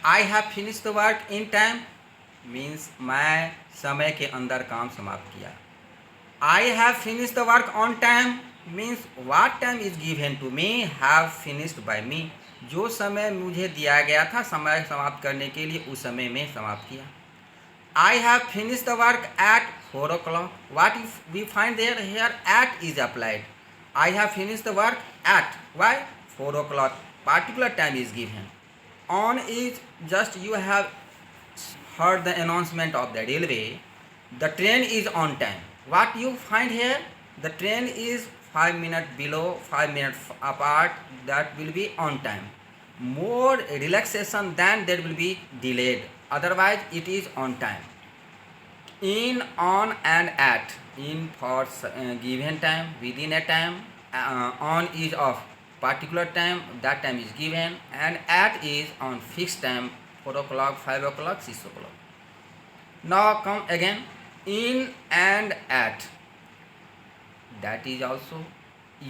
I have finish the work in time means मैं समय के अंदर काम समाप्त किया. I have finish the work on time means what time is given to me have finished by me. जो समय मुझे दिया गया था समय समाप्त करने के लिए उस समय में समाप्त किया. I have finish the work at 4 o'clock. What if we find there here at is applied. I have finished the work at why 4 o'clock. Particular time is given. On is just you have heard the announcement of the railway. The train is on time. What you find here? The train is 5 minutes below, 5 minutes apart. That will be on time. More relaxation than there will be delayed. Otherwise, it is on time. In, on, and at. In for given time, within a time. On is of particular time, that time is given, and at is on fixed time, 4 o'clock, 5 o'clock, 6 o'clock. Now come again, in and at. That is also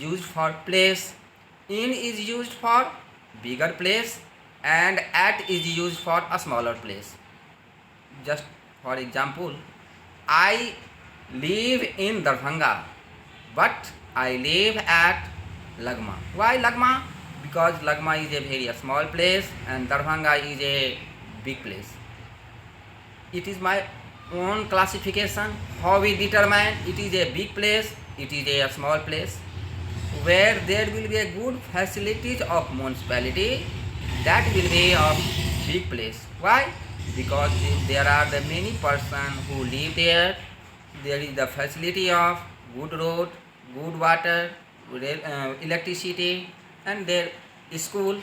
used for place. In is used for bigger place and at is used for a smaller place. Just for example, I live in Darbhanga, but I live at Lagma. Why Lagma? Because Lagma is a very small place and Darbhanga is a big place. It is my own classification. How we determine it is a big place, it is a small place. Where there will be a good facilities of municipality, that will be a big place. Why? Because there are the many persons who live there. There is the facility of good road, good water, electricity, and their school.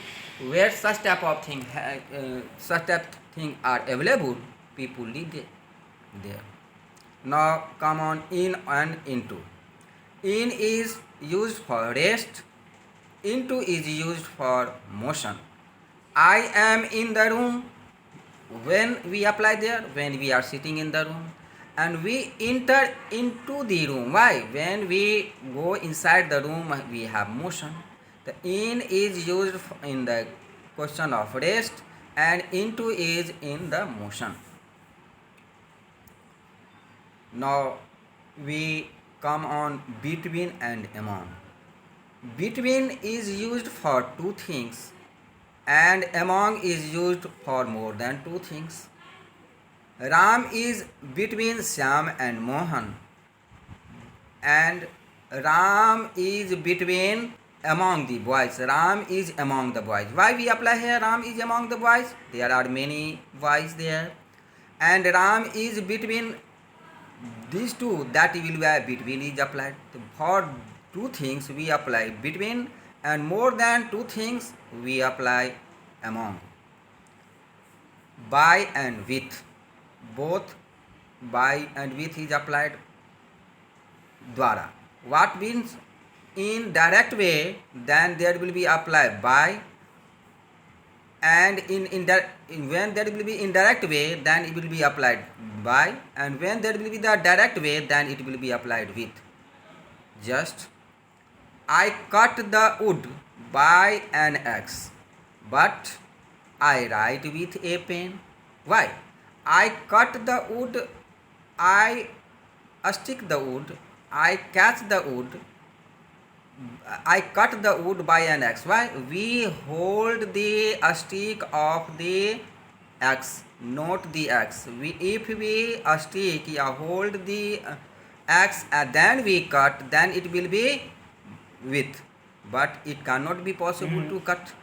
Where such type of thing are available, people live there. Now come on in and into. In is used for rest, into is used for motion. I am in the room. When we apply there, when we are sitting in the room, and we enter into the room. Why? When we go inside the room, we have motion. The in is used in the question of rest, and into is in the motion. Now we come on between and among. Between is used for two things and among is used for more than two things. Ram is between Syam and Mohan, and Ram is between among the boys. Ram is among the boys. Why we apply here Ram is among the boys? There are many boys there, and Ram is between these two, that will be between is applied. For two things we apply between, and more than two things we apply among. By and with, both by and with is applied dwara. What means in direct way, then there will be applied by, and when there will be indirect way, then it will be applied by, and when there will be the direct way, then it will be applied with. Just I cut the wood by an axe, but I write with a pen. Why? I cut the wood, I stick the wood, I catch the wood, I cut the wood by an axe. Why? We hold the stick of the axe, not the axe. If we stick or hold the axe and then we cut, then it will be with. But it cannot be possible to cut.